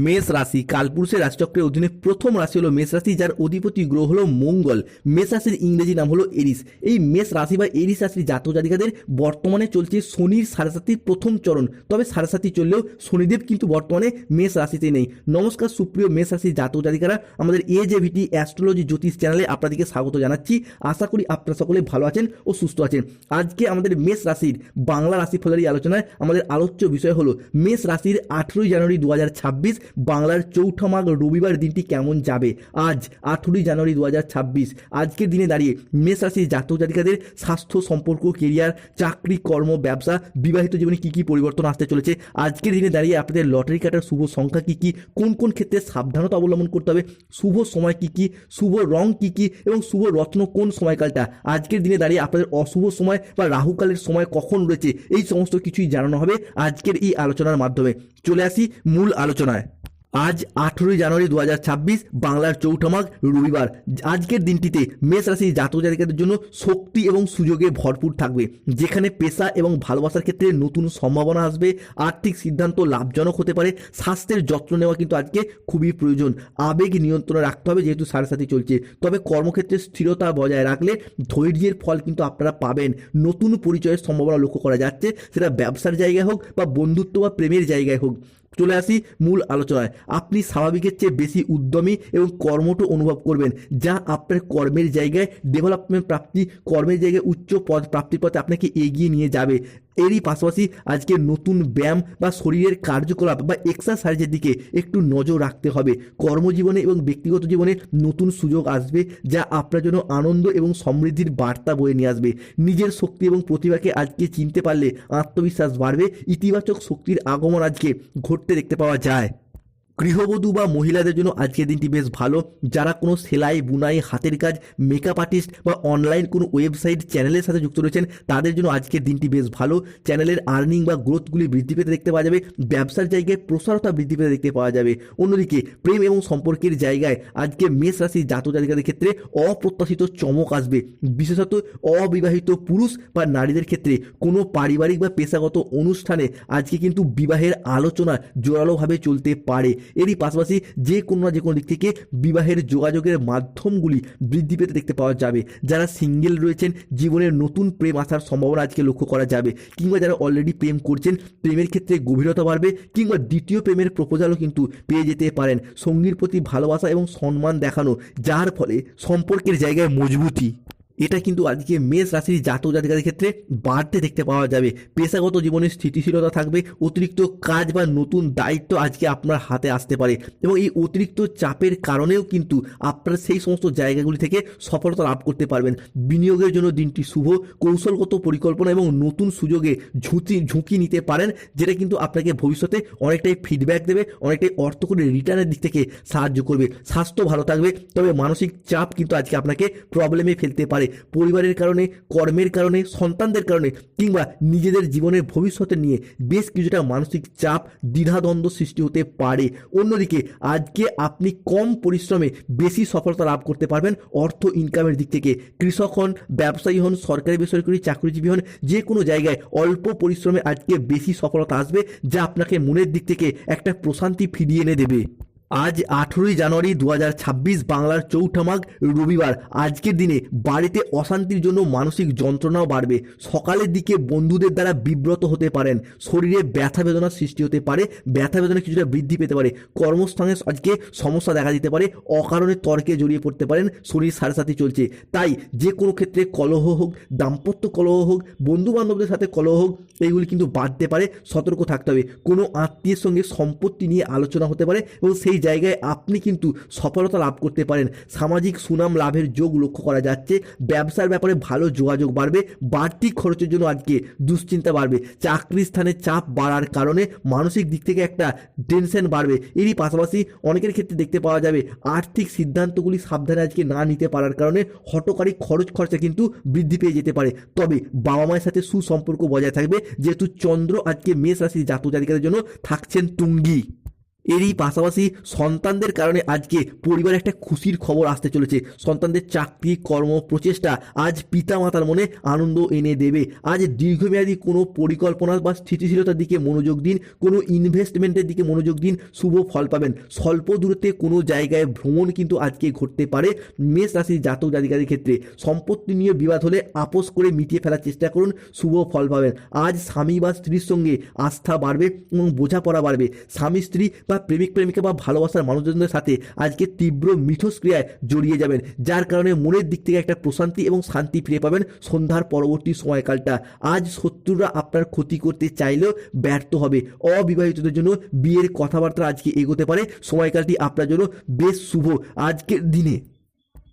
মেষ রাশি কালপুরুষের রাশিচক্রের অধীনে প্রথম রাশি হলো মেষ রাশি, যার অধিপতি গ্রহ হলো মঙ্গল। মেষ রাশির ইংরেজি নাম হলো এরিস। এই মেষ রাশি বা এরিস রাশির জাতক জাতিকাদের বর্তমানে চলছে শনির সাড়ে সাতির প্রথম চরণ। তবে সাড়ে সাতি চললেও শনিদেব কিন্তু বর্তমানে মেষ রাশিতে নেই। নমস্কার সুপ্রিয় মেষ রাশির জাতক জাতিকারা, আমাদের AJVT অ্যাস্ট্রোলজি জ্যোতিষ চ্যানেলে আপনাদেরকে স্বাগত জানাচ্ছি। আশা করি আপনারা সকলে ভালো আছেন ও সুস্থ আছেন। আজকে আমাদের মেষ রাশির বাংলা রাশিফলের এই আলোচনায় আমাদের আলোচ্য বিষয় হলো মেষ রাশির 18 জানুয়ারি 2026 বাংলার চৌঠা মাঘ রবিবার দিনটি কেমন যাবে। আজ 18 জানুয়ারি 2026 আজকের দিনে দাঁড়িয়ে মেষ রাশির জাতক জাতিকাদের স্বাস্থ্য, সম্পর্ক, কেরিয়ার, চাকরি, কর্ম, ব্যবসা, বিবাহিত জীবনে কী কী পরিবর্তন আসতে চলেছে। আজকের দিনে দাঁড়িয়ে আপনাদের লটারি কাটার শুভ সংখ্যা কী কী, কোন কোন ক্ষেত্রে সাবধানতা অবলম্বন করতে হবে, শুভ সময় কী কী, শুভ রং কী কী এবং শুভ রত্ন কোন সময়কালটা। আজকের দিনে দাঁড়িয়ে আপনাদের অশুভ সময় বা রাহুকালের সময় কখন রয়েছে, এই সমস্ত কিছুই জানানো হবে আজকের এই আলোচনার মাধ্যমে। চলে আসি মূল আলোচনায়। আজ 18 জানুয়ারি 2026 বাংলার চৌঠা মাঘ রবিবার। আজকের দিনটিতে মেষ রাশির জাতক জাতিকাদের জন্য শক্তি এবং সুযোগে ভরপুর থাকবে, যেখানে পেশা এবং ভালোবাসার ক্ষেত্রে নতুন সম্ভাবনা আসবে। আর্থিক সিদ্ধান্ত লাভজনক হতে পারে। স্বাস্থ্যের যত্ন নেওয়া কিন্তু আজকে খুবই প্রয়োজন। আবেগ নিয়ন্ত্রণে রাখতে হবে যেহেতু সাড়ে সাতি চলছে। তবে কর্মক্ষেত্রে স্থিরতা বজায় রাখলে ধৈর্যের ফল কিন্তু আপনারা পাবেন। নতুন পরিচয়ের সম্ভাবনা লক্ষ্য করা যাচ্ছে, সেটা ব্যবসার জায়গায় হোক বা বন্ধুত্ব বা প্রেমের জায়গায় হোক। চলে আসি মূল আলোচনায়। আপনি স্বাভাবিকের চেয়ে বেশি উদ্যমী এবং কর্মঠ অনুভব করবেন, যা আপনার কর্মের জায়গায় ডেভেলপমেন্ট প্রাপ্তি, কর্মের জায়গায় উচ্চ পদ প্রাপ্তির পথে আপনাকে এগিয়ে নিয়ে যাবে। এরই পাশাপাশি আজকে নতুন ব্যায়াম বা শরীরের কার্যকলাপ বা এক্সারসাইজের দিকে একটু নজর রাখতে হবে। কর্মজীবনে এবং ব্যক্তিগত জীবনে নতুন সুযোগ আসবে, যা আপনার জন্য আনন্দ এবং সমৃদ্ধির বার্তা বয়ে নিয়ে আসবে। নিজের শক্তি এবং প্রতিভাকে আজকে চিনতে পারলে আত্মবিশ্বাস বাড়বে। ইতিবাচক শক্তির আগমন আজকে ঘটতে দেখতে পাওয়া যায়। গৃহবধূ বা মহিলাদের জন্য আজকের দিনটি বেশ ভালো। যারা কোনো সেলাই, বুনাই, হাতের কাজ, মেকআপ আর্টিস্ট বা অনলাইন কোনো ওয়েবসাইট চ্যানেলের সাথে যুক্ত রয়েছেন, তাদের জন্য আজকের দিনটি বেশ ভালো। চ্যানেলের আর্নিং বা গ্রোথগুলি বৃদ্ধি পেতে দেখতে পাওয়া যাবে। ব্যবসার জায়গায় প্রসারতা বৃদ্ধি পেতে দেখতে পাওয়া যাবে। অন্যদিকে প্রেম এবং সম্পর্কের জায়গায় আজকে মেষ রাশির জাতক জাতিকাদের ক্ষেত্রে অপ্রত্যাশিত চমক আসবে। বিশেষত অবিবাহিত পুরুষ বা নারীদের ক্ষেত্রে কোনো পারিবারিক বা পেশাগত অনুষ্ঠানে আজকে কিন্তু বিবাহের আলোচনা জোরালোভাবে চলতে পারে। এরই পাশাপাশি যে কোনো দিক থেকে বিবাহের যোগাযোগের মাধ্যমগুলি বৃদ্ধি পেতে দেখতে পাওয়া যাবে। যারা সিঙ্গেল রয়েছেন, জীবনের নতুন প্রেম আসার সম্ভাবনা আজকে লক্ষ্য করা যাবে। কিংবা যারা অলরেডি প্রেম করছেন, প্রেমের ক্ষেত্রে গভীরতা বাড়বে। কিংবা দ্বিতীয় প্রেমের প্রপোজালও কিন্তু পেয়ে যেতে পারেন। সঙ্গীর প্রতি ভালোবাসা এবং সম্মান দেখানো, যার ফলে সম্পর্কের জায়গায় মজবুতি, এটা কিন্তু আজকে মেষ রাশির জাতক জাতিকাদের ক্ষেত্রে বাড়তে দেখতে পাওয়া যাবে। পেশাগত জীবনে স্থিতিশীলতা থাকবে। অতিরিক্ত কাজ বা নতুন দায়িত্ব আজকে আপনার হাতে আসতে পারে এবং এই অতিরিক্ত চাপের কারণেও কিন্তু আপনারা সেই সমস্ত জায়গাগুলি থেকে সফলতা লাভ করতে পারবেন। বিনিয়োগের জন্য দিনটি শুভ। কৌশলগত পরিকল্পনা এবং নতুন সুযোগে ঝুঁকি নিতে পারেন, যেটা কিন্তু আপনাকে ভবিষ্যতে অনেকটাই ফিডব্যাক দেবে, অনেকটাই অর্থকরী রিটার্নের দিক থেকে সাহায্য করবে। স্বাস্থ্য ভালো থাকবে, তবে মানসিক চাপ কিন্তু আজকে আপনাকে প্রবলেমে ফেলতে পারে। পরিবারের কারণে, কর্মের কারণে, সন্তানদের কারণে কিংবা নিজেদের জীবনের ভবিষ্যতে নিয়ে বেশ কিছুটা মানসিক চাপ, দ্বিধাদ্বন্দ্ব সৃষ্টি হতে পারে। অন্যদিকে আজকে আপনি কম পরিশ্রমে বেশি সফলতা লাভ করতে পারবেন অর্থ ইনকামের দিক থেকে। কৃষক হন, ব্যবসায়ী হন, সরকারি বেসরকারি চাকরিজীবী হন, যে কোনো জায়গায় অল্প পরিশ্রমে আজকে বেশি সফলতা আসবে, যা আপনাকে মনের দিক থেকে একটা প্রশান্তি ফিরিয়ে এনে দেবে। আজ 18 জানুয়ারি 2026 বাংলার চৌঠা মাঘ রবিবার। আজকের দিনে বাড়িতে অশান্তির জন্য মানসিক যন্ত্রণাও বাড়বে। সকালের দিকে বন্ধুদের দ্বারা বিব্রত হতে পারেন। শরীরে ব্যথা বেদনার সৃষ্টি হতে পারে। ব্যথা বেদনা কিছুটা বৃদ্ধি পেতে পারে। কর্মস্থানে আজকে সমস্যা দেখা দিতে পারে। অকারণে তর্কে জড়িয়ে পড়তে পারেন। শরীর সাড়ে সাথে চলছে, তাই যে কোনো ক্ষেত্রে কলহ হোক, দাম্পত্য কলহ হোক, বন্ধু বান্ধবদের সাথে কলহ হোক, এইগুলি কিন্তু বাড়তে পারে। সতর্ক থাকতে হবে। কোনো আত্মীয়ের সঙ্গে সম্পত্তি নিয়ে আলোচনা হতে পারে এবং সেই জায়গায় আপনি কিন্তু সফলতা লাভ করতে পারেন। সামাজিক সুনাম লাভের যোগ লক্ষ্য করা যাচ্ছে। ব্যবসার ব্যাপারে ভালো যোগাযোগ বাড়বে। বাড়তি খরচের জন্য আজকে দুশ্চিন্তা বাড়বে। চাকরির স্থানে চাপ বাড়ার কারণে মানসিক দিক থেকে একটা টেনশন বাড়বে। এরই পাশাপাশি অনেকের ক্ষেত্রে দেখতে পাওয়া যাবে আর্থিক সিদ্ধান্তগুলি সাবধানে আজকে না নিতে পারার কারণে হঠকারী খরচা কিন্তু বৃদ্ধি পেয়ে যেতে পারে। তবে বাবা মায়ের সাথে সুসম্পর্ক বজায় থাকবে, যেহেতু চন্দ্র আজকে মেষ রাশির জাতক জাতিকাদের জন্য থাকছেন তুঙ্গি। এরই পাশাপাশি সন্তানদের কারণে আজকে পরিবারে একটা খুশির খবর আসতে চলেছে। সন্তানদের চাকরি, কর্ম, প্রচেষ্টা আজ পিতামাতার মনে আনন্দ এনে দেবে। আজ দীর্ঘমেয়াদী কোনো পরিকল্পনা বা স্থিতিশীলতার দিকে মনোযোগ দিন, কোনো ইনভেস্টমেন্টের দিকে মনোযোগ দিন, শুভ ফল পাবেন। স্বল্প দূরত্বে কোনো জায়গায় ভ্রমণ কিন্তু আজকে ঘটতে পারে। মেষ রাশির জাতক জাতিকাদের ক্ষেত্রে সম্পত্তি নিয়ে বিবাদ হলে আপোষ করে মিটিয়ে ফেলার চেষ্টা করুন, শুভ ফল পাবেন। আজ স্বামী বা স্ত্রীর সঙ্গে আস্থা বাড়বে এবং বোঝাপড়া বাড়বে। স্বামী স্ত্রী বা প্রেমিক প্রেমিকা বা ভালোবাসার মানুষজনদের সাথে আজকে তীব্র মিথস্ক্রিয়ায় জড়িয়ে যাবেন, যার কারণে মনের দিক থেকে একটা প্রশান্তি এবং শান্তি ফিরে পাবেন সন্ধ্যার পরবর্তী সময়কালটা। আজ শত্রুরা আপনার ক্ষতি করতে চাইলেও ব্যর্থ হবে। অবিবাহিতদের জন্য বিয়ের কথাবার্তা আজকে এগোতে পারে। সময়কালটি আপনার জন্য বেশ শুভ আজকের দিনে।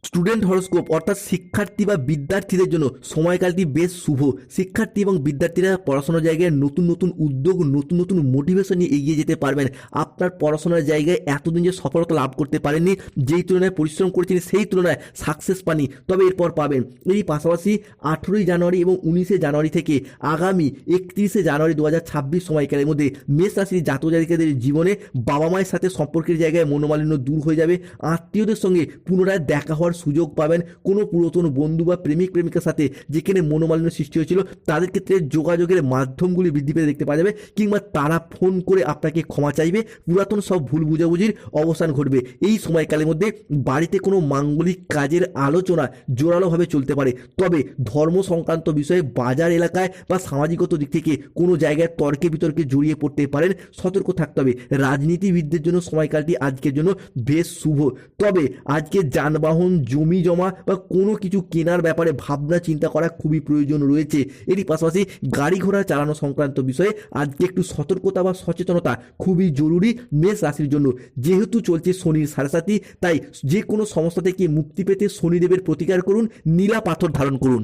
স্টুডেন্ট হরোস্কোপ অর্থাৎ শিক্ষার্থী বা বিদ্যার্থীদের জন্য সময়কালটি বেশ শুভ। শিক্ষার্থী এবং বিদ্যার্থীরা পড়াশোনার জায়গায় নতুন নতুন উদ্যোগ, নতুন নতুন মোটিভেশন নিয়ে এগিয়ে যেতে পারবেন। আপনার পড়াশোনার জায়গায় এতদিন যে সফলতা লাভ করতে পারেননি, যেই তুলনায় পরিশ্রম করেছেন সেই তুলনায় সাকসেস পাননি, তবে এরপর পাবেন। এর পাশাপাশি 18ই জানুয়ারি এবং 19শে জানুয়ারি থেকে আগামী 31শে জানুয়ারি 2026 সময়কালের মধ্যে মেষ রাশির জাতক জাতিকাদের জীবনে বাবা মায়ের সাথে সম্পর্কের জায়গায় মনোমালিন্য দূর হয়ে যাবে। আত্মীয়দের সঙ্গে পুনরায় দেখা হওয়ার সুযোগ পাবেন। কোনো পুরাতন বন্ধু বা প্রেমিক প্রেমিকার সাথে যেখানে মনোমালিন্য সৃষ্টি হয়েছিল, তাদের ক্ষেত্রে যোগাযোগের মাধ্যমগুলি বৃদ্ধি পেতে দেখতে পাওয়া যাবে, কিংবা তারা ফোন করে আপনাকে ক্ষমা চাইবে। পুরাতন সব ভুল বুঝাবুঝির অবসান ঘটবে। এই সময়কালের মধ্যে বাড়িতে কোনো মাঙ্গলিক কাজের আলোচনা জোরালোভাবে চলতে পারে। তবে ধর্ম সংক্রান্ত বিষয়ে বাজার এলাকায় বা সামাজিকত দিক থেকে কোনো জায়গায় তর্কে বিতর্কে জড়িয়ে পড়তে পারেন, সতর্ক থাকতে হবে। রাজনীতিবিদদের জন্য সময়কালটি আজকের জন্য বেশ শুভ। তবে আজকে যানবাহন, জমি জমা বা কোনো কিছু কেনার ব্যাপারে ভাবনা চিন্তা করা খুবই প্রয়োজন রয়েছে। এরই পাশাপাশি গাড়ি ঘোড়া চালানো সংক্রান্ত বিষয়ে আজকে একটু সতর্কতা বা সচেতনতা খুবই জরুরি মেষ রাশির জন্য। যেহেতু চলছে শনির সাড়ে, তাই যে কোনো সমস্যা থেকে মুক্তি পেতে শনিদেবের প্রতিকার করুন, নীলা পাথর ধারণ করুন।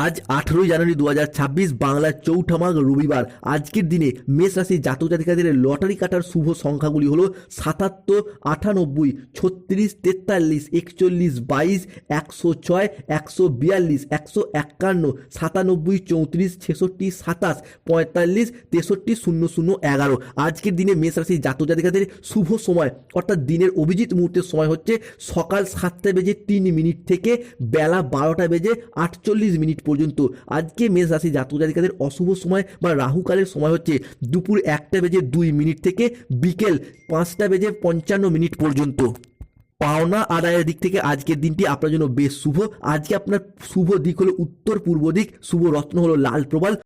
আজ 18ই জানুয়ারি 2026 বাংলার চৌঠা মাঘ রবিবার। আজকের দিনে মেষ রাশির জাতক জাতিকাদের লটারি কাটার শুভ সংখ্যাগুলি হলো 77, 98, 36, 43, 41, 22, 106, 142, 151, 97, 34, 66, 27, 45, 63, 00, 11। আজকের দিনে মেষ রাশির জাতক জাতিকাদের শুভ সময় অর্থাৎ দিনের অভিজিৎ মুহূর্তের সময় হচ্ছে সকাল 7:03 থেকে বেলা 12:48 পর্যন্ত। আজকে মেষ রাশি জাতক জাতিকাদের অশুভ সময় বা রাহুকালের সময় হচ্ছে দুপুর 1:02 থেকে বিকেল 5:55 পর্যন্ত। পাওনা আদায়ের দিক থেকে আজকের দিনটি আপনার জন্য বেশ শুভ। আজকে আপনার শুভ দিক হলো উত্তর পূর্ব দিক, শুভ রত্ন হলো লাল প্রবাল,